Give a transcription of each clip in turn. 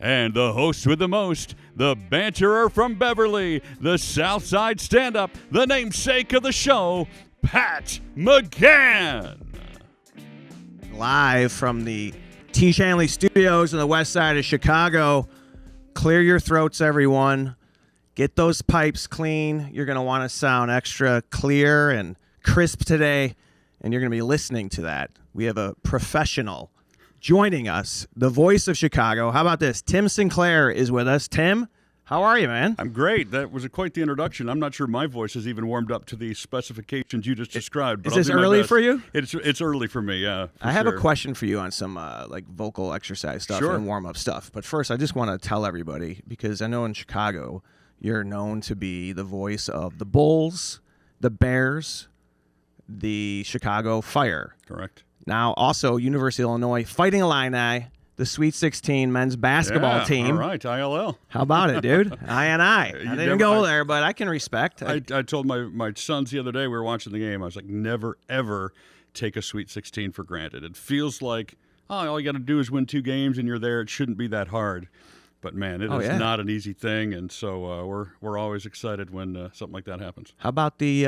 And the host with the most, the banterer from Beverly, the Southside stand-up, the namesake of the show, Pat McGann. Live from the Tiege Hanley Studios on the west side of Chicago. Clear your throats, everyone. Get those pipes clean. You're going to want to sound extra clear and crisp today, and you're going to be listening to that. We have a professional joining us, the voice of Chicago. How about this? Tim Sinclair is with us. Tim, how are you, man? I'm great. That was quite the introduction. I'm not sure my voice has even warmed up to the specifications you just described. Is this early for you? It's early for me, yeah. I have a question for you on some vocal exercise stuff and warm-up stuff. But first, I just want to tell everybody, because I know in Chicago, you're known to be the voice of the Bulls, the Bears, the Chicago Fire. Correct. Now, also, University of Illinois Fighting Illini, the Sweet 16 men's basketball team. All right, ILL. How about it, dude? I didn't go there, but I can respect. I told my sons the other day, we were watching the game, I was like, never, ever take a Sweet 16 for granted. It feels like, all you got to do is win 2 games and you're there. It shouldn't be that hard. But, man, it is not an easy thing, and so we're always excited when something like that happens. How about the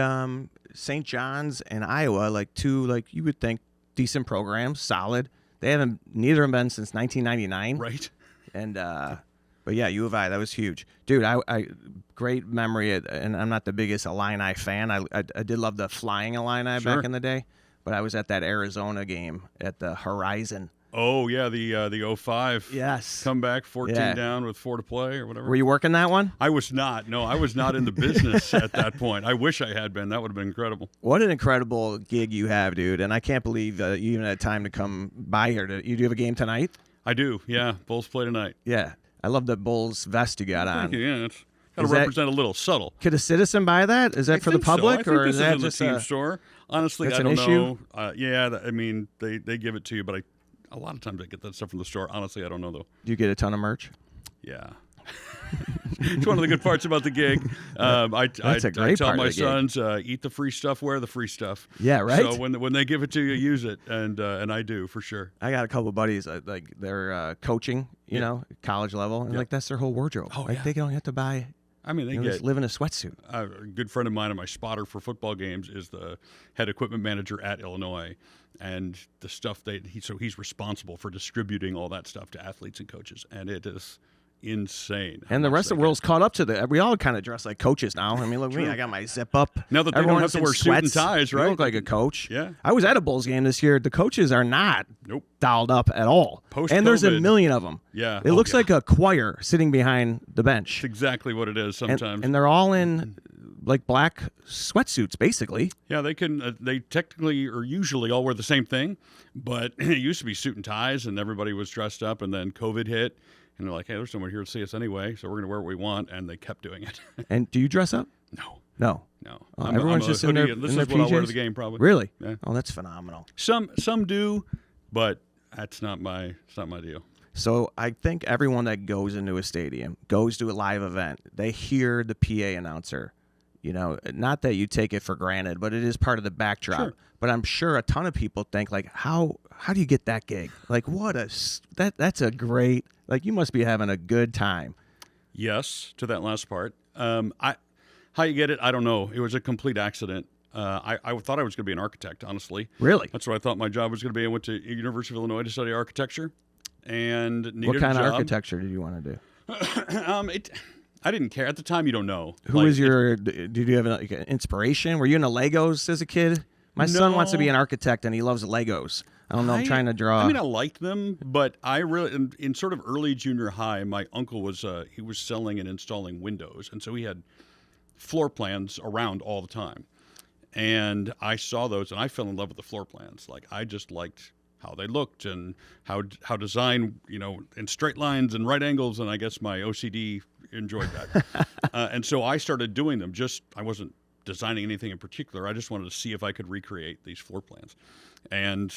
St. John's and Iowa, two, you would think, decent programs, solid. They haven't, neither of them been since 1999. Right. And, but yeah, U of I, that was huge. Dude, I great memory, and I'm not the biggest Illini fan. I did love the flying Illini back in the day, but I was at that Arizona game at the Horizon. Oh, yeah, the 05. Yes. Comeback, 14 down with 4 to play or whatever. Were you working that one? I was not. No, I was not in the business at that point. I wish I had been. That would have been incredible. What an incredible gig you have, dude. And I can't believe you even had time to come by here. You do have a game tonight? I do, yeah. Bulls play tonight. Yeah. I love the Bulls vest you got on. Thank you, yeah. It's got to represent a little subtle. Could a citizen buy that? Is that for the public? Or is that just in the team store? Honestly, I don't know. I mean, they give it to you, but a lot of times I get that stuff from the store. Honestly, I don't know, though. Do you get a ton of merch? Yeah. It's one of the good parts about the gig. That's a great I tell part my of the sons, eat the free stuff, wear the free stuff. Yeah, right? So when they give it to you, use it, and I do, for sure. I got a couple of buddies, they're coaching, college level, and that's their whole wardrobe. Oh, They don't have to buy... I mean, they just live in a sweatsuit. A good friend of mine and my spotter for football games is the head equipment manager at Illinois, and the stuff he's responsible for distributing all that stuff to athletes and coaches, and it is insane. And the rest of the world's caught up to that. We all kind of dress like coaches now. I mean, look at me. I got my zip up. Now that they don't have to wear suit and ties, right? You look like a coach. Yeah. I was at a Bulls game this year. The coaches are not dialed up at all. Post-COVID. And there's a million of them. Yeah. It looks like a choir sitting behind the bench. It's exactly what it is sometimes. And they're all in black sweatsuits, basically. Yeah, they technically or usually all wear the same thing, but it used to be suit and ties, and everybody was dressed up, and then COVID hit. And they're like, hey, there's someone here to see us anyway, so we're going to wear what we want, and they kept doing it. And do you dress up? No. Oh, everyone's just in their This in is their what PJs? I'll wear to the game, probably. Really? Yeah. Oh, that's phenomenal. Some do, but it's not my deal. So I think everyone that goes into a stadium, goes to a live event, they hear the PA announcer. Not that you take it for granted, but it is part of the backdrop. Sure. But I'm sure a ton of people think, how do you get that gig? That's a great, you must be having a good time. Yes, to that last part. How you get it, I don't know. It was a complete accident. I thought I was going to be an architect, honestly. Really? That's what I thought my job was going to be. I went to University of Illinois to study architecture, and needed what kind a job. of architecture did you want to do? I didn't care at the time. You don't know. Did you have an inspiration? Were you into Legos as a kid? My son wants to be an architect, and he loves Legos. I don't know. I'm trying to draw. I mean, I liked them, but I really, in sort of early junior high, my uncle was he was selling and installing windows, and so he had floor plans around all the time. And I saw those, and I fell in love with the floor plans. I just liked how they looked and how design, in straight lines and right angles, and I guess my OCD enjoyed that. And so I started doing them. I wasn't designing anything in particular. I just wanted to see if I could recreate these floor plans. And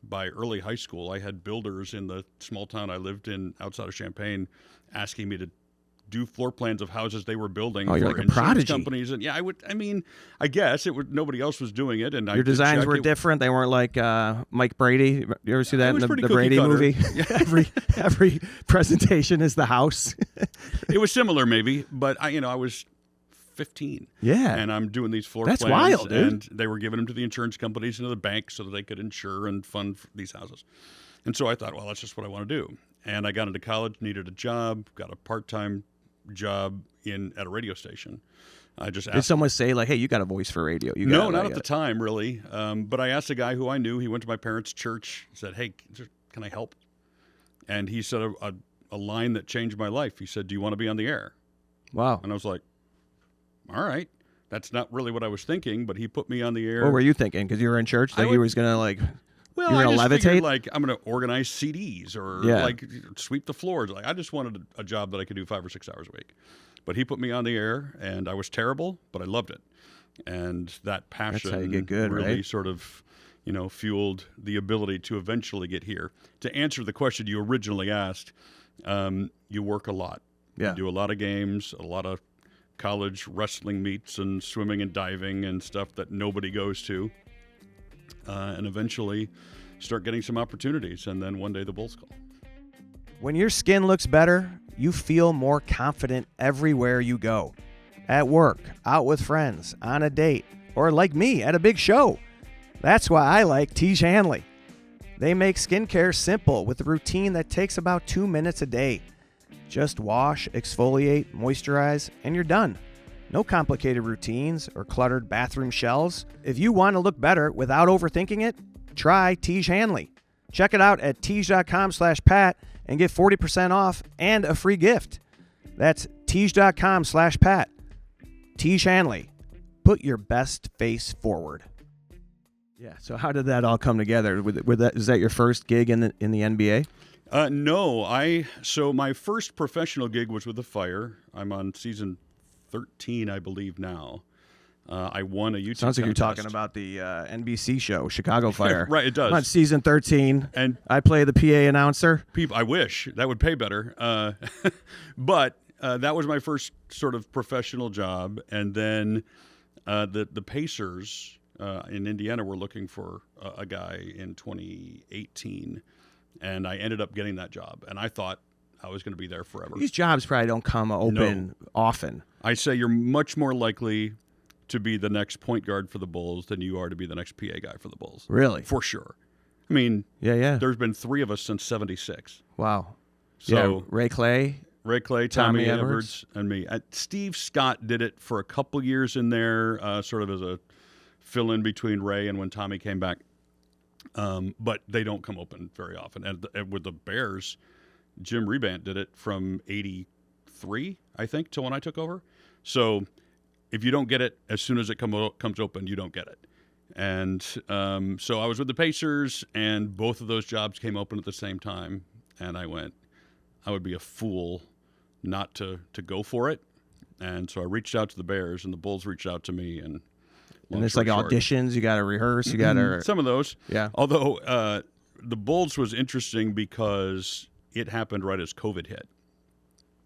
by early high school, I had builders in the small town I lived in outside of Champaign asking me to do floor plans of houses they were building Oh, for you're like a insurance prodigy. companies. And yeah, I guess it would. Nobody else was doing it, and Your designs were different. They weren't like Mike Brady. You ever see that in the Brady cutter. movie? every presentation is the house. It was similar, maybe, but I was 15. Yeah. And I'm doing these floor That's plans. wild, dude. And they were giving them to the insurance companies and to the banks so that they could insure and fund these houses. And so I thought, well, that's just what I want to do. And I got into college, needed a job, got a part-time job at a radio station. I just asked. Did someone say, like, hey, you got a voice for radio? No, not at the time, really. But I asked a guy who I knew. He went to my parents' church. He said, hey, can I help? And he said a line that changed my life. He said, do you want to be on the air? Wow. And I was like, all right. That's not really what I was thinking, but he put me on the air. What were you thinking? Because you were in church, that you was going to, like, well, you were going to levitate? Figured, like, I'm going to organize CDs or, like, sweep the floors. Like, I just wanted a job that I could do 5 or 6 hours a week. But he put me on the air, and I was terrible, but I loved it. And that passion That's how you get good, really right? sort of, fueled the ability to eventually get here. To answer the question you originally asked, you work a lot. Yeah. You do a lot of games, a lot of college wrestling meets and swimming and diving and stuff that nobody goes to, and eventually start getting some opportunities, and then one day the Bulls call. When your skin looks better, you feel more confident everywhere you go. At work, out with friends, on a date, or like me, at a big show. That's why I like Tiege Hanley. They make skincare simple with a routine that takes about 2 minutes a day. Just wash, exfoliate, moisturize, and you're done. No complicated routines or cluttered bathroom shelves. If you want to look better without overthinking it, try Tiege Hanley. Check it out at tiege.com/Pat and get 40% off and a free gift. That's tiege.com/Pat. Tiege Hanley. Put your best face forward. Yeah, so how did that all come together? Is that your first gig in the NBA? No, so my first professional gig was with the Fire. I'm on season 13, I believe now. I won a YouTube Sounds like contest. you're talking about the NBC show, Chicago Fire. Right, it does. I'm on season 13, and I play the PA announcer. I wish that would pay better. But that was my first sort of professional job. And then the Pacers in Indiana were looking for a guy in 2018. And I ended up getting that job. And I thought I was going to be there forever. These jobs probably don't come open often. I say you're much more likely to be the next point guard for the Bulls than you are to be the next PA guy for the Bulls. Really? For sure. I mean, yeah. There's been 3 of us since '76. Wow. So yeah, Ray Clay, Tommy Edwards, and me. Steve Scott did it for a couple years in there, sort of as a fill-in between Ray and when Tommy came back. But they don't come open very often. And with the Bears, Jim Rebant did it from '83, I think, till when I took over. So if you don't get it as soon as it comes open, you don't get it. And so I was with the Pacers, and both of those jobs came open at the same time. And I went, I would be a fool not to go for it. And so I reached out to the Bears, and the Bulls reached out to me. And it's like auditions. You got to rehearse. You got to some of those. Yeah. Although the Bulls was interesting because it happened right as COVID hit.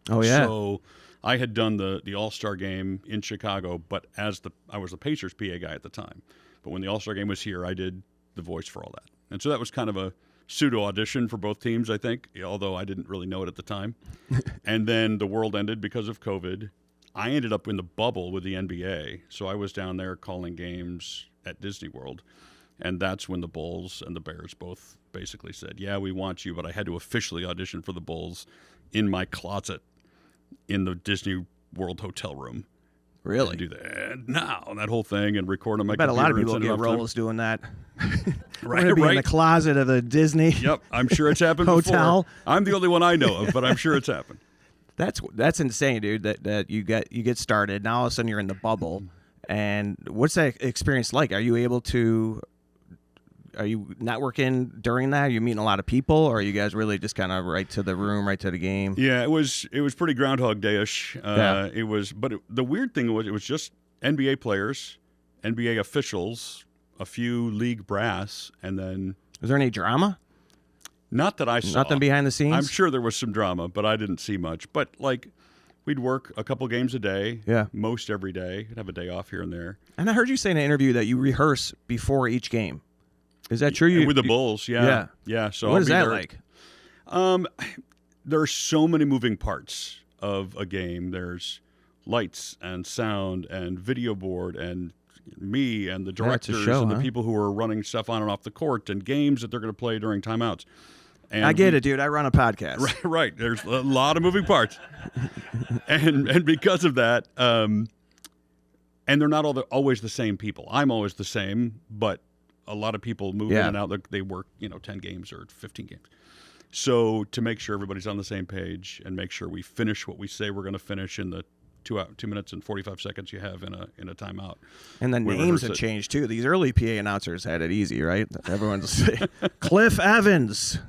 Oh yeah. So I had done the All-Star game in Chicago, but I was the Pacers PA guy at the time. But when the All-Star game was here, I did the voice for all that. And so that was kind of a pseudo audition for both teams, I think, although I didn't really know it at the time. And then the world ended because of COVID. I ended up in the bubble with the NBA, so I was down there calling games at Disney World. And that's when the Bulls and the Bears both basically said, yeah, we want you, but I had to officially audition for the Bulls in my closet in the Disney World hotel room. Really? And do that now, and that whole thing, and record on my computer. I bet a lot of people and get send it off to them. roles doing that. Right, to be in right. the closet of the Disney. Yep, I'm sure it's happened hotel. before. I'm the only one I know of, but I'm sure it's happened. That's insane, dude. That you get started. Now all of a sudden you're in the bubble, and what's that experience like? Are you networking during that? Are you meeting a lot of people, or are you guys really just kind of right to the room, right to the game? Yeah, it was pretty Groundhog Day-ish. It was, but the weird thing was it was just NBA players, NBA officials, a few league brass, and then. Was there any drama? Not that I saw. Nothing behind the scenes? I'm sure there was some drama, but I didn't see much. But, like, We'd work a couple games a day. Yeah. Most every day. Have a day off here and there. And I heard you say in an interview that you rehearse before each game. Is that true? With the Bulls, yeah. So what is that like? There are so many moving parts of a game. There's lights and sound and video board and me and the directors and the people who are running stuff on and off the court and games that they're going to play during timeouts. And I get it, dude. I run a podcast. Right. There's a lot of moving parts. and because of that, and they're not always the same people. I'm always the same, but a lot of people move in and out. They work, 10 games or 15 games. So to make sure everybody's on the same page and make sure we finish what we say we're going to finish in the 2 minutes and 45 seconds you have in a timeout. And the names have changed too. These early PA announcers had it easy, right? Everyone's Cliff Evans,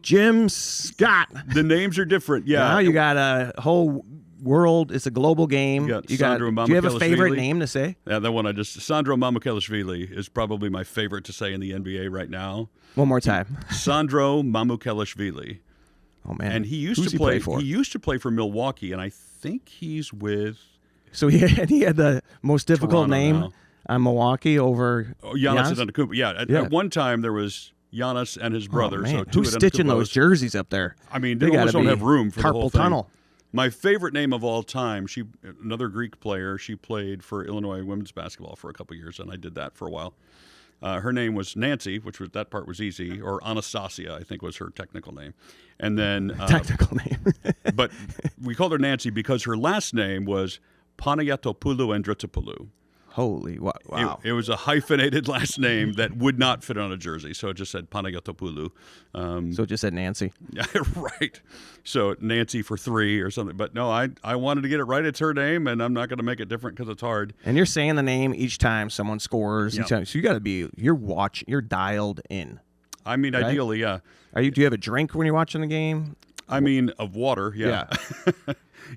Jim Scott. The names are different. Yeah. Now you got a whole world. It's a global game. Do you have a favorite name to say? Yeah, that one Sandro Mamukelashvili is probably my favorite to say in the NBA right now. One more time. Sandro Mamukelashvili. Oh man. And he used to play for? He used to play for Milwaukee, and I think he's with. So he had the most difficult name on Milwaukee over Giannis Antetokounmpo. Yeah, at one time there was Giannis and his brother. Oh, man. So who's stitching those jerseys up there? I mean, they almost don't have room for the whole thing. Tunnel. My favorite name of all time, another Greek player. She played for Illinois women's basketball for a couple years, and I did that for a while. Her name was Nancy, that part was easy, or Anastasia, I think was her technical name. And then technical name. But we called her Nancy because her last name was Panayatopoulou Andritopoulou. Holy wow! It was a hyphenated last name that would not fit on a jersey, so it just said Panayatopoulou. So it just said Nancy. Yeah, right. So Nancy for 3 or something. But no, I wanted to get it right. It's her name, and I'm not going to make it different because it's hard. And you're saying the name each time someone scores. Yep. So you got to be you're dialed in. I mean, right? Ideally, yeah. Do you have a drink when you're watching the game? I mean, of water, yeah.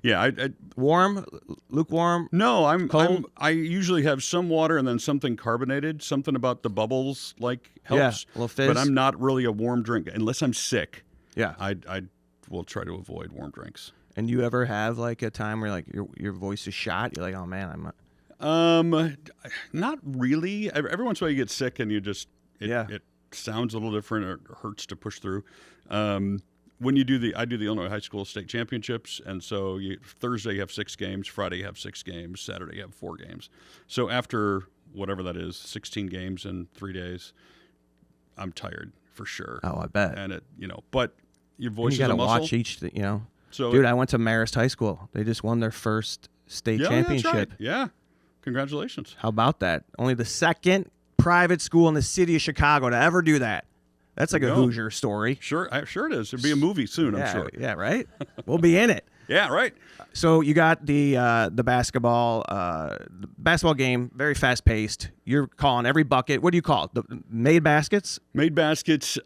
Yeah, warm, lukewarm. No, cold? I usually have some water and then something carbonated. Something about the bubbles helps. Yeah, a little fizz. But I'm not really a warm drink unless I'm sick. Yeah, I will try to avoid warm drinks. And you ever have like a time where like your voice is shot? You're like, oh man, I'm. Not really. Every once in a while you get sick and you just it sounds a little different or it hurts to push through. When I do the Illinois High School State Championships, and so Thursday you have 6 games, Friday you have 6 games, Saturday you have 4 games. So after whatever that is, 16 games in 3 days, I'm tired for sure. Oh, I bet. And but your voice is a muscle. You got to watch each, So dude, I went to Marist High School. They just won their first state championship. That's right. Yeah, congratulations. How about that? Only the second private school in the city of Chicago to ever do that. That's like a Hoosier story. Sure it is. There'll be a movie soon, I'm sure. Yeah, right? We'll be in it. Yeah, right. So you got the basketball game, very fast paced. You're calling every bucket. What do you call it? The made baskets? Made baskets,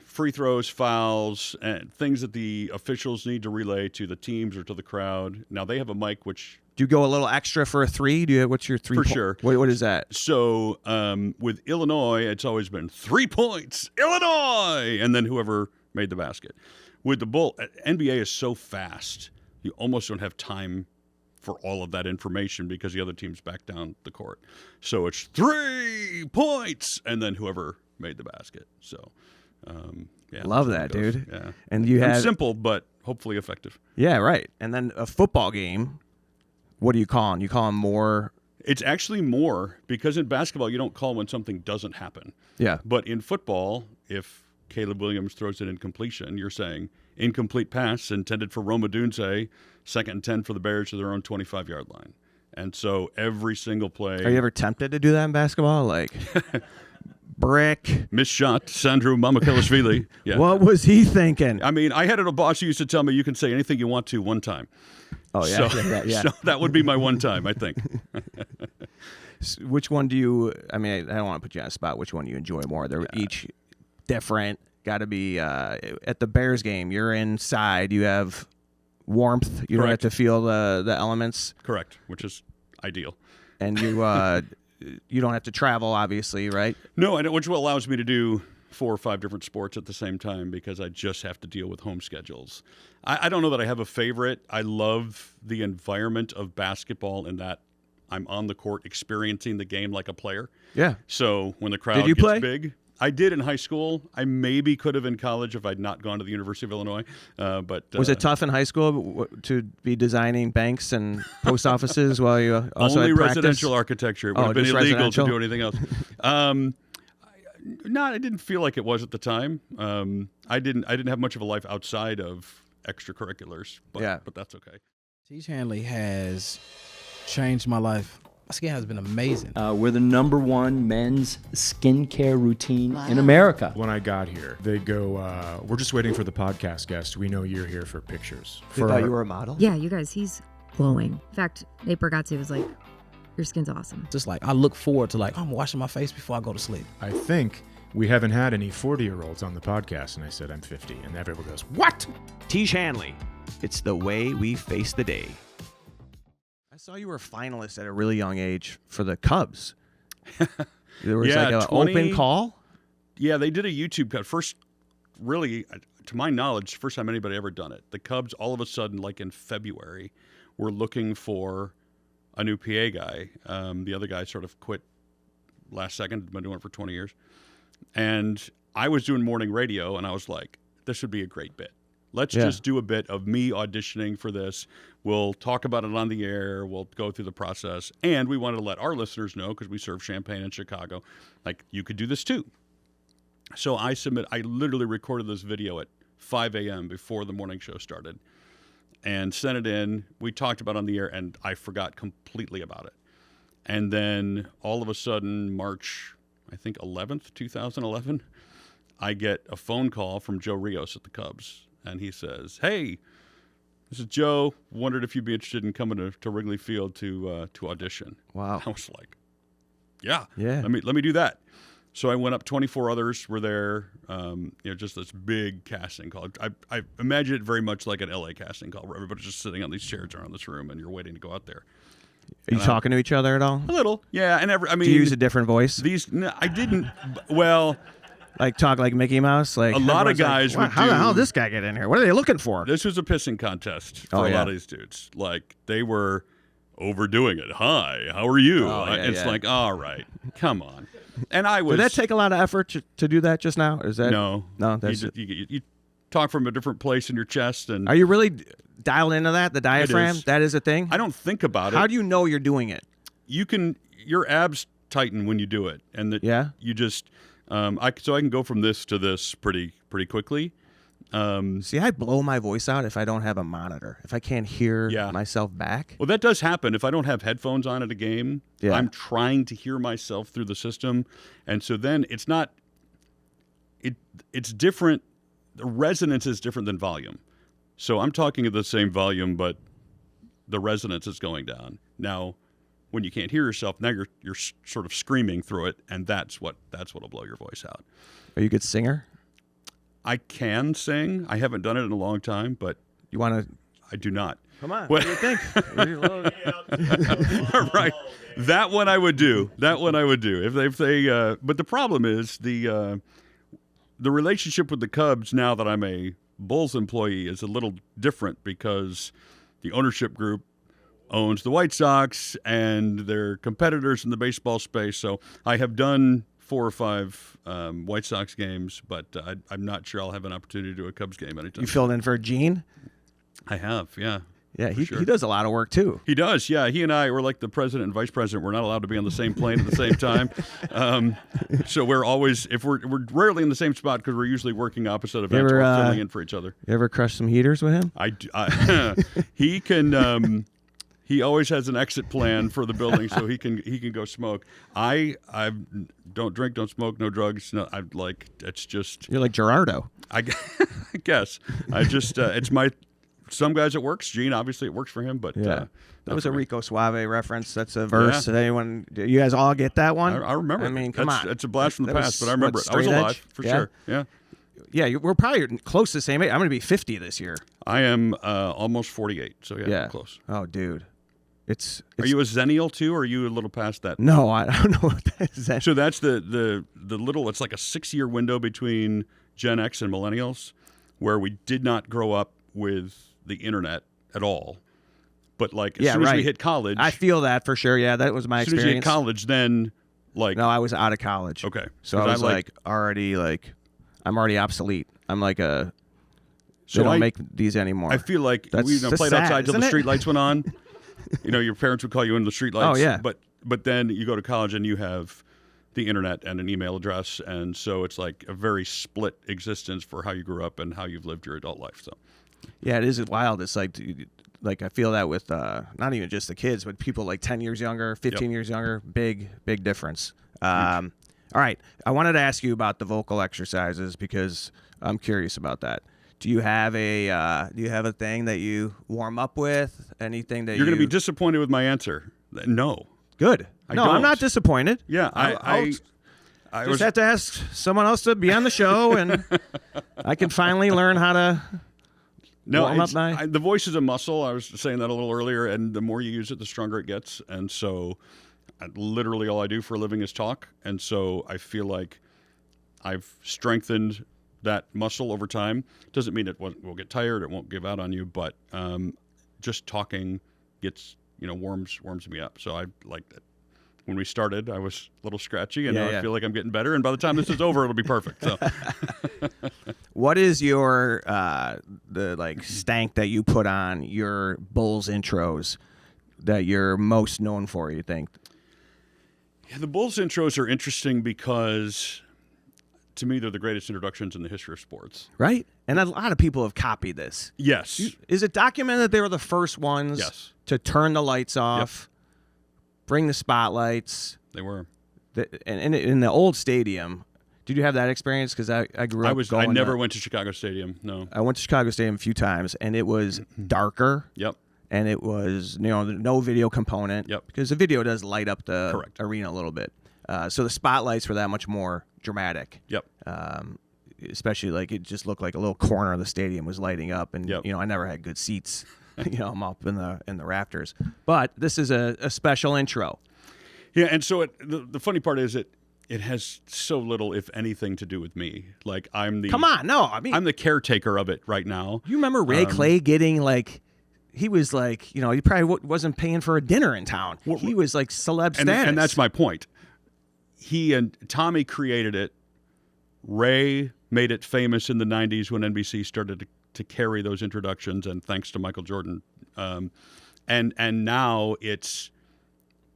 free throws, fouls, and things that the officials need to relay to the teams or to the crowd. Now they have a mic which. Do you go a little extra for a 3? What's your 3? For sure. What is that? So with Illinois, it's always been 3 points, Illinois, and then whoever made the basket. With the Bull, NBA is so fast, you almost don't have time for all of that information because the other team's back down the court. So it's 3 points, and then whoever made the basket. So, love that, dude. Yeah, and you have simple but hopefully effective. Yeah, right. And then a football game. What do you call them? You call them more? It's actually more because in basketball you don't call when something doesn't happen. Yeah. But in football, if Caleb Williams throws an incompletion, you're saying incomplete pass intended for Roma Dunze, 2nd and 10 for the Bears to their own 25-yard line. And so every single play. Are you ever tempted to do that in basketball? Like brick. Missed shot, Sandro Mamukelashvili. Yeah. What was he thinking? I mean, I had a boss who used to tell me you can say anything you want to one time. Oh, yeah. So that would be my one time, I think. Which one do you, I mean, I don't want to put you on a spot. Which one do you enjoy more? They're each different. Got to be at the Bears game, you're inside. You have warmth. You don't have to feel the elements. Correct, which is ideal. And you you don't have to travel, obviously, right? No, which allows me to do 4 or 5 different sports at the same time because I just have to deal with home schedules. I don't know that I have a favorite. I love the environment of basketball in that I'm on the court experiencing the game like a player. Yeah. So when the crowd Did you gets play? big, I did in high school. I maybe could have in college if I'd not gone to the University of Illinois. But Was it tough in high school to be designing banks and post offices while you also only had practice? residential architecture? It would have been just illegal residential? to do anything else. No, I didn't feel like it was at the time. I didn't have much of a life outside of extracurriculars. But that's okay. Tiege Hanley has changed my life. My skin has been amazing. We're the #1 men's skincare routine in America. When I got here, they go, we're just waiting for the podcast guest. We know you're here for pictures. They thought you were a model? Yeah, you guys, he's glowing. In fact, Nate Bargatze was like, your skin's awesome. Just like, I look forward to I'm washing my face before I go to sleep. I think we haven't had any 40-year-olds on the podcast. And I said, I'm 50. And everyone goes, what? Tiege Hanley. It's the way we face the day. I saw you were a finalist at a really young age for the Cubs. There was Yeah, like an 20 open call. Yeah, they did a YouTube cut. First, really, to my knowledge, first time anybody ever done it. The Cubs, all of a sudden, like in February, were looking for a new PA guy. The other guy sort of quit last second, been doing it for 20 years. And I was doing morning radio, and I was like, this would be a great bit. Let's just do a bit of me auditioning for this. We'll talk about it on the air. We'll go through the process. And we wanted to let our listeners know, because we serve champagne in Chicago, like, you could do this too. So I literally recorded this video at 5 a.m. before the morning show started and sent it in. We talked about it on the air, and I forgot completely about it. And then all of a sudden, March, I think 11th, 2011, I get a phone call from Joe Rios at the Cubs. And he says, hey, this is Joe. Wondered if you'd be interested in coming to Wrigley Field to audition. Wow. I was like, yeah. Yeah. Let me do that. So I went up. 24 others were there. Just this big casting call. I imagine it very much like an LA casting call, where everybody's just sitting on these chairs around this room, and you're waiting to go out there. Are you talking to each other at all? A little, yeah. And Do you use a different voice? No, I didn't. Well. Like talk like Mickey Mouse? Like A lot of everyone's like, guys "Wow, would how the do- hell did this guy get in here? What are they looking for? This was a pissing contest for Oh, a yeah. lot of these dudes. Like, they were overdoing it. Hi, how are you? Oh, yeah, It's yeah. like, all right, come on. And I was. Did that take a lot of effort to do that just now? Or is that No. No, that's you talk from a different place in your chest, and Are you really dialed into that? The diaphragm? is. That is a thing? I don't think about How it. do you know you're doing it? Your abs tighten when you do it, and Yeah? you just. I can go from this to this pretty quickly. See, I blow my voice out if I don't have a monitor. If I can't hear Yeah. myself back. Well, that does happen. If I don't have headphones on at a game, Yeah. I'm trying to hear myself through the system. And so then it's not it's different. The resonance is different than volume. So I'm talking at the same volume, but the resonance is going down. Now, when you can't hear yourself, now you're sort of screaming through it, and that's what'll blow your voice out. Are you a good singer? I can sing. I haven't done it in a long time, but You want to I do not. Come on. What- What do you think? Right. That one I would do. If they but the problem is the relationship with the Cubs now that I'm a Bulls employee is a little different because the ownership group owns the White Sox and they're competitors in the baseball space. So I have done 4 or 5 White Sox games, but I'm not sure I'll have an opportunity to do a Cubs game anytime. You filled in for Gene? I have, yeah. Yeah, he sure. does a lot of work too. He does, yeah. He and I were like the president and vice president. We're not allowed to be on the same plane at the same time. So we're always, we're rarely in the same spot because we're usually working opposite events or filling in for each other. You ever crush some heaters with him? He can. He always has an exit plan for the building, so he can go smoke. I don't drink, don't smoke, no drugs. No, I like it's just. You're like Gerardo. I guess I just it's my. Some guys it works. Gene, obviously, it works for him, but Yeah. That was a for me. Rico Suave reference. That's a verse. Yeah. Did anyone? You guys all get that one? I remember. I mean, come on. It's a blast from the That past, was, but I remember what, it. I was straight alive edge? for Yeah? sure. Yeah, Yeah, we're probably close to the same age. I'm going to be 50 this year. I am almost 48, so yeah, Yeah. close. Oh, dude. Are you a Zennial too, or are you a little past that? No, I don't know what that is. So that's the little. It's like a 6-year window between Gen X and millennials, where we did not grow up with the internet at all. But like as soon as we hit college, I feel that for sure. Yeah, that was my as soon experience. as you hit college, then like No, I was out of college. okay, So I was already I'm already obsolete. I'm like a. So They don't I- make these anymore. I feel like That's we just played sad, outside till the isn't it? street lights went on. Your parents would call you into the street lights. Oh, yeah. But then you go to college and you have the internet and an email address, and so it's like a very split existence for how you grew up and how you've lived your adult life. So Yeah, it is wild. It's like I feel that with not even just the kids, but people like 10 years younger, 15 years younger. Big difference. All right, I wanted to ask you about the vocal exercises because I'm curious about that. Do you have a thing that you warm up with? Anything that you're going to be disappointed with my answer. No. Good. I No, don't. I'm not disappointed. Yeah, I'll I just was have to ask someone else to be on the show, and I can finally learn how to. no. warm up my- The voice is a muscle. I was saying that a little earlier, and the more you use it, the stronger it gets. And so, literally, all I do for a living is talk. And so, I feel like I've strengthened that muscle over time. Doesn't mean it will get tired. It won't give out on you, but just talking gets warms me up. So I like that. When we started, I was a little scratchy, and now I feel like I'm getting better. And by the time this is over, it'll be perfect. So, What is your the stank that you put on your Bulls intros that you're most known for? You think? yeah, the Bulls intros are interesting because, to me, they're the greatest introductions in the history of sports. Right? And a lot of people have copied this. Yes. Is it documented that they were the first ones Yes. to turn the lights off, bring the spotlights, They were. and in the old stadium? Did you have that experience? Because I grew up. I going never to- went to Chicago Stadium. No. I went to Chicago Stadium a few times, and it was darker. Yep. And it was, no video component. Yep. Because the video does light up the Correct. arena a little bit. So the spotlights were that much more dramatic. Yep. Especially it just looked like a little corner of the stadium was lighting up, and Yep. I never had good seats. I'm up in the rafters. But this is a special intro. Yeah, and so the funny part is it has so little, if anything, to do with me. Like I'm the Come on, no, I mean, I'm the caretaker of it right now. you remember Ray Clay getting he was he probably wasn't paying for a dinner in town. He was celeb status. And that's my point. He and Tommy created it. Ray made it famous in the 90s when NBC started to carry those introductions, and thanks to Michael Jordan. And now it's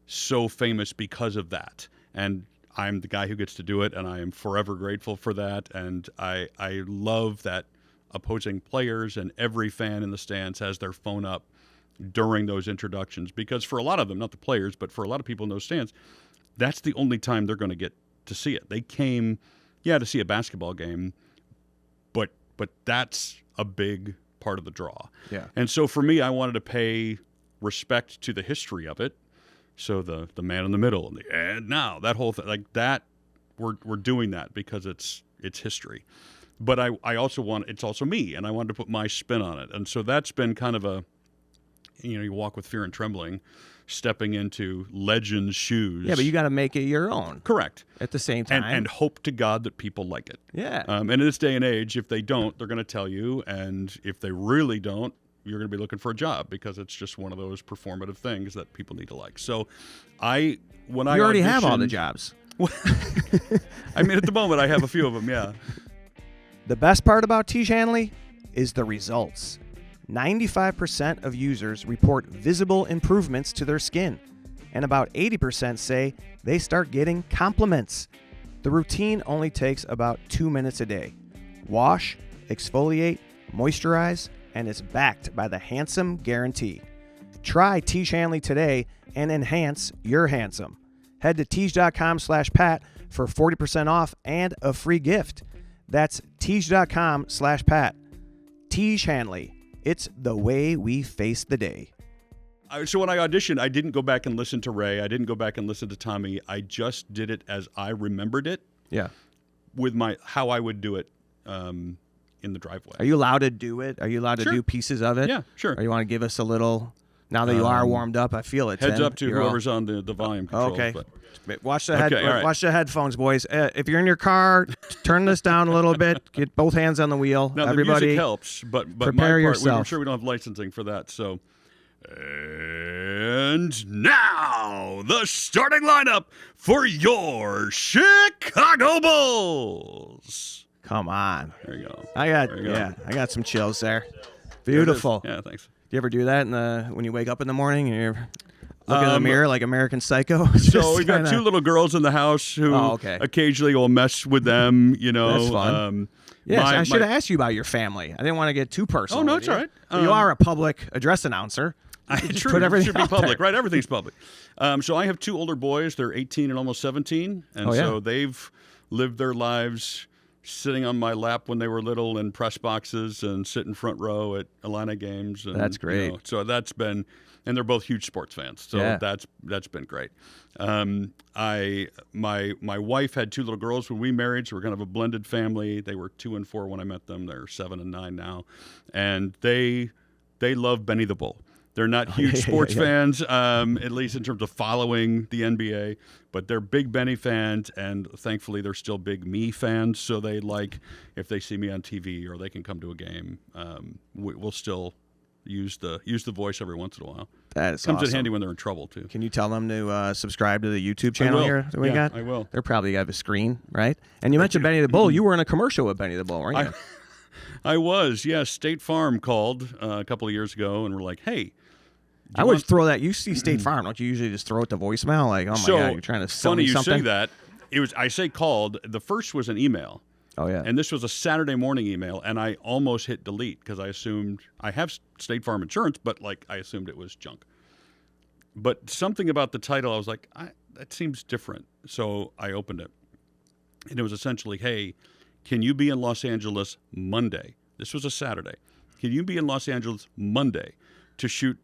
so famous because of that. And I'm the guy who gets to do it, and I am forever grateful for that. And I love that opposing players and every fan in the stands has their phone up during those introductions, because for a lot of them, not the players, but for a lot of people in those stands, that's the only time they're going to get to see it. They came, to see a basketball game, but that's a big part of the draw. Yeah. And so for me, I wanted to pay respect to the history of it. So the man in the middle and now that whole thing like that, we're doing that because it's history. But I also it's also me, and I wanted to put my spin on it. And so that's been kind of a, you walk with fear and trembling, stepping into legend's shoes. Yeah, but you got to make it your own. Correct. At the same time. And hope to God that people like it. Yeah. And in this day and age, if they don't, they're going to tell you. And if they really don't, you're going to be looking for a job, because it's just one of those performative things that people need to like. So I already have all the auditioned- jobs. I mean, at the moment, I have a few of them, yeah. The best part about Tiege Hanley is the results. 95% of users report visible improvements to their skin, and about 80% say they start getting compliments. The routine only takes about 2 minutes a day. Wash, exfoliate, moisturize, and it's backed by the Handsome Guarantee. Try Tiege Hanley today and enhance your handsome. Head to Tiege.com/Pat for 40% off and a free gift. That's Tiege.com/Pat. Tiege Hanley. It's the way we face the day. So when I auditioned, I didn't go back and listen to Ray. I didn't go back and listen to Tommy. I just did it as I remembered it Yeah. with how I would do it in the driveway. Are you allowed to do it? Are you allowed to Sure. do pieces of it? Yeah, sure. Or you want to give us a little Now that you are warmed up, I feel it. Heads Tim. up to You're all- whoever's on the volume control. Okay. But Watch the Okay, all right. watch the headphones, boys. If you're in your car, turn this down a little bit. Get both hands on the wheel. now Everybody, the music helps, but my prepare part, I'm yourself. sure we don't have licensing for that. So, and now the starting lineup for your Chicago Bulls. come on. There you go. I got There you go. I got some chills there. There it is. Beautiful. Yeah, thanks. Do you ever do that when you wake up in the morning and you're looking in the mirror like American Psycho? Just So we've got kinda- 2 little girls in the house who Oh, okay. occasionally will mess with them. You know, That's fun. Yes, I should have asked you about your family. I didn't want to get too personal. Oh, no, with it's you. all right. But you are a public address announcer. True. Put It everything should be out public, there. right? Everything's public. So I have 2 older boys. They're 18 and almost 17, and Oh, yeah. so they've lived their lives sitting on my lap when they were little in press boxes and sitting front row at Illini games. And, That's great. So that's been, and they're both huge sports fans. So Yeah. that's been great. My wife had 2 little girls when we married, so we're kind of a blended family. They were 2 and 4 when I met them. They're 7 and 9 now, and they love Benny the Bull. They're not huge sports fans, at least in terms of following the NBA, but they're big Benny fans, and thankfully they're still big me fans. So they like if they see me on TV or they can come to a game. We'll still use the voice every once in a while. That is Comes awesome. in handy when they're in trouble too. Can you tell them to subscribe to the YouTube channel will. here that we Yeah, got? I will. They're probably have a screen, right? And you mentioned Benny the Bull. You were in a commercial with Benny the Bull, weren't you? I was, yes. State Farm called a couple of years ago and were like, "Hey." I always throw that. You see State Farm, don't you usually just throw it to voicemail? Like, oh my So God, you're trying to sell funny me you something? say that. It was I say called. The first was an email. Oh, yeah. And this was a Saturday morning email, and I almost hit delete because I assumed I have State Farm insurance, but like I assumed it was junk. But something about the title, I was like, that seems different. So I opened it, and it was essentially, "Hey, can you be in Los Angeles Monday?" This was a Saturday. "Can you be in Los Angeles Monday to shoot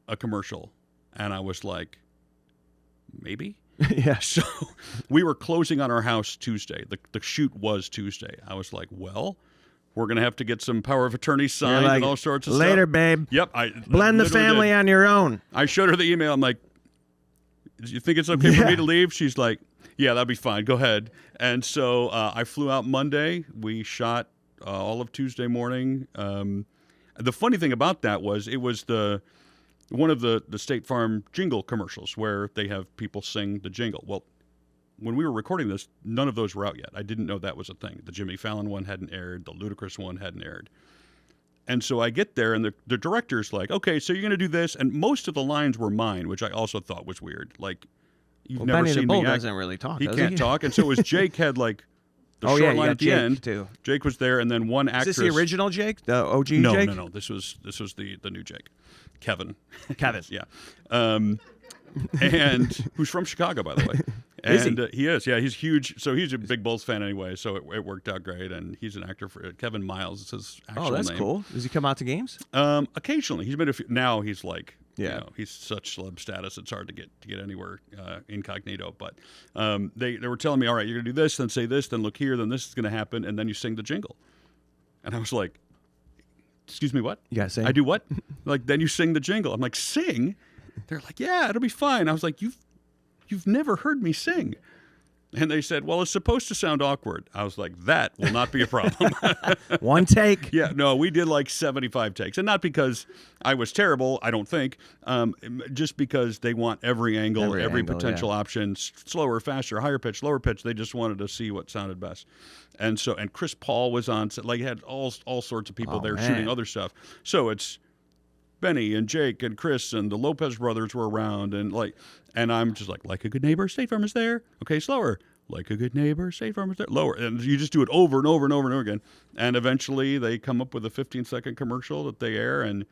a commercial?" And I was like, maybe. yeah. So we were closing on our house Tuesday. The shoot was Tuesday. I was like, well, we're going to have to get some power of attorney signed like, and all sorts of later, stuff. babe. Yep. I Blend the literally family did. on your own. I showed her the email. I'm like, "Do you think it's okay for Yeah. me to leave?" She's like, "Yeah, that'd be fine. Go ahead." And so I flew out Monday. We shot all of Tuesday morning. The funny thing about that was it was one of the State Farm jingle commercials where they have people sing the jingle. Well, when we were recording this, none of those were out yet. I didn't know that was a thing. The Jimmy Fallon one hadn't aired. The Ludacris one hadn't aired. And so I get there, and the director's like, "Okay, so you're going to do this." And most of the lines were mine, which I also thought was weird. Like, you've never Benny seen the Bull me act. doesn't really talk, He does can't he? talk. And so it was Jake had like the Oh, short yeah, you line got at the Jake, end. too. Jake was there, and then one Is actress. this the original Jake? The OG No, Jake? no. This was the new Jake, Kevin. Kevin. Yeah. And who's from Chicago, by the way. Is he? And he is, yeah. He's huge. So he's a big Bulls fan anyway. So it worked out great. And he's an actor for Kevin Miles. Is his actual Oh, that's name. cool. Does he come out to games? Occasionally, he's been a few. Now he's like, Yeah. he's such celeb status. It's hard to get anywhere incognito. But they were telling me, "All right, you're gonna do this, then say this, then look here, then this is gonna happen, and then you sing the jingle." And I was like, "Excuse me, what? You gotta sing? I do what?" Like, then you sing the jingle. I'm like, "Sing?" They're like, "Yeah, it'll be fine." I was like, You've never heard me sing." And they said, "Well, it's supposed to sound awkward." I was like, "That will not be a problem." One take. Yeah, no, we did like 75 takes. And not because I was terrible, I don't think, just because they want every angle, every angle, potential option, slower, faster, higher pitch, lower pitch. They just wanted to see what sounded best. And Chris Paul was on set. Like, he had all sorts of people there shooting other stuff. So it's Benny and Jake and Chris and the Lopez brothers were around, and I'm just like a good neighbor, State Farm is there. Okay, slower. Like a good neighbor, State Farm is there. Lower. And you just do it over and over and over and over again. And eventually they come up with a 15-second commercial that they air. And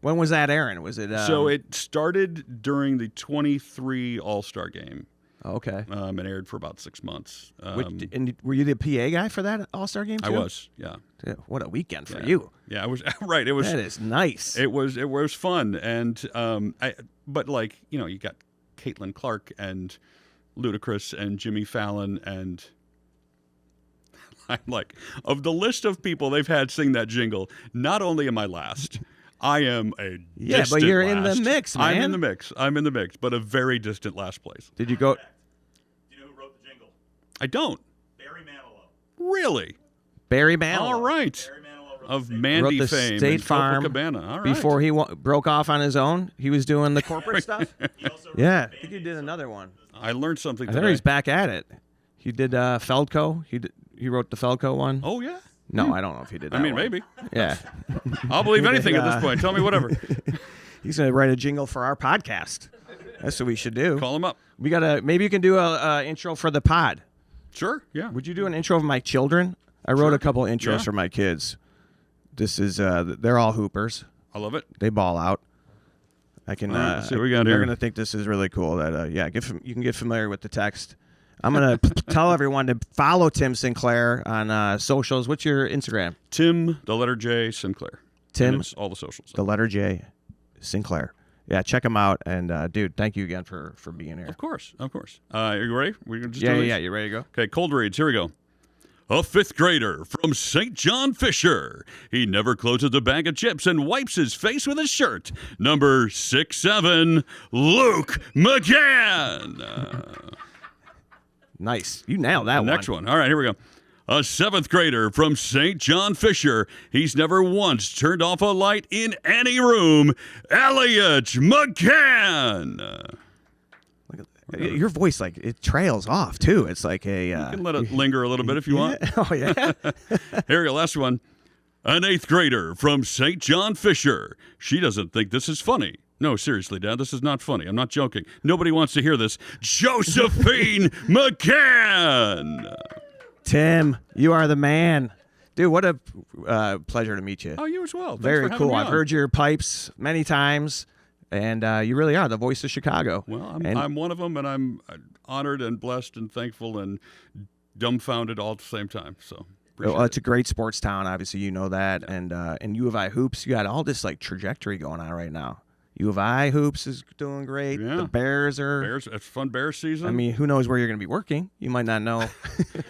When was that, Aaron? Was it? so it started during the 23 All-Star game. Okay. And aired for about 6 months. And were you the PA guy for that All-Star game too? I was, yeah. Yeah, what a weekend for Yeah. you. Yeah, I was right. It was. That is nice. It was fun, and but like, you got Caitlin Clark and Ludacris and Jimmy Fallon, and I'm like, of the list of people they've had sing that jingle, not only am I last, I am a Yeah, distant but you're in the last. mix, man. I'm in the mix. I'm in the mix, but a very distant last place. Did you go? Do you know who wrote the jingle? I don't. Barry Manilow. Really? Barry Manilow. All right. Barry Manilow wrote Of the Mandy Wrote the fame State and Farm Copacabana. All right. Before he broke off on his own, he was doing the corporate stuff. He also wrote Yeah, the I think he did another one. I learned something I think today. he's back at it. He did Feldco. He wrote the Feldco one. Oh, yeah? No, I don't know if he did that I mean, one. maybe. Yeah. I'll believe anything at this point. Tell me whatever. He's going to write a jingle for our podcast. That's what we should do. Call him up. We got to, maybe you can do a intro for the pod. Sure, yeah. Would you do an intro of my children? I wrote a couple intros Yeah. for my kids. This is, they're all hoopers. I love it. They ball out. I can, All right, let's see what we got they're here. going to think this is really cool that, you can get familiar with the text. I'm going to tell everyone to follow Tim Sinclair on socials. What's your Instagram? Tim, the letter J, Sinclair. Tim, And it's all the socials. the letter J, Sinclair. Yeah, check him out. And, dude, thank you again for being here. Of course, of course. Are you ready? We're gonna just Yeah, do yeah, these? yeah. You ready to go? Okay, cold reads. Here we go. A fifth grader from St. John Fisher. He never closes a bag of chips and wipes his face with his shirt. Number 6'7", Luke McGann. Nice. You nailed that one. Next one. All right, here we go. A seventh grader from St. John Fisher. He's never once turned off a light in any room. Elliot McGann. Look at your voice, like, it trails off, too. It's like a... You can let it linger a little bit if you want. Oh, yeah? Here we go, last one. An eighth grader from St. John Fisher. She doesn't think this is funny. No, seriously, Dad, this is not funny. I'm not joking. Nobody wants to hear this. Josephine McGann. Tim, you are the man. Dude, what a pleasure to meet you. Oh, you as well. Thanks Very for having cool. me I've on. heard your pipes many times, and you really are the voice of Chicago. Well, And- I'm one of them, and I'm honored and blessed and thankful and dumbfounded all at the same time. So, appreciate Well, it's it. a great sports town, obviously you know that, and U of I hoops, you got all this like trajectory going on right now. U of I hoops is doing great. Yeah. The Bears are. Bears, it's fun Bears season. I mean, who knows where you're going to be working? You might not know.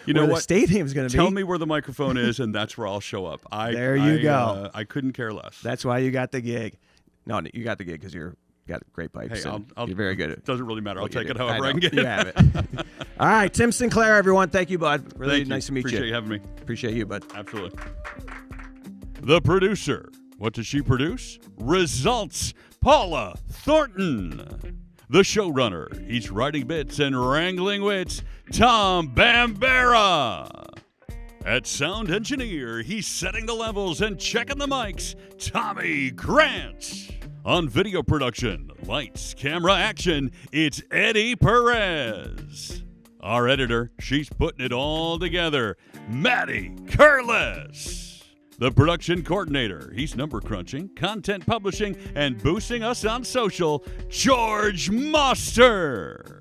You know where what? The stadium's going to be. Tell me where the microphone is, and that's where I'll show up. There you go. I couldn't care less. That's why you got the gig. No, you got the gig because you got great pipes. Hey, and I'll you're very good at it. Doesn't really matter. I'll what you take it do. however I know. can get You it. have it. All right, Tim Sinclair, everyone. Thank you, bud. Really Thank you. nice to meet Appreciate you you. having me. Appreciate you, bud. Absolutely. The producer. What does she produce? Results. Paula Thornton. The showrunner. He's writing bits and wrangling wits. Tom Bambera. At sound engineer, he's setting the levels and checking the mics. Tommy Grant. On video production, lights, camera, action, it's Eddie Perez. Our editor, she's putting it all together. Maddie Curlis. The production coordinator, he's number crunching, content publishing, and boosting us on social, George Moster.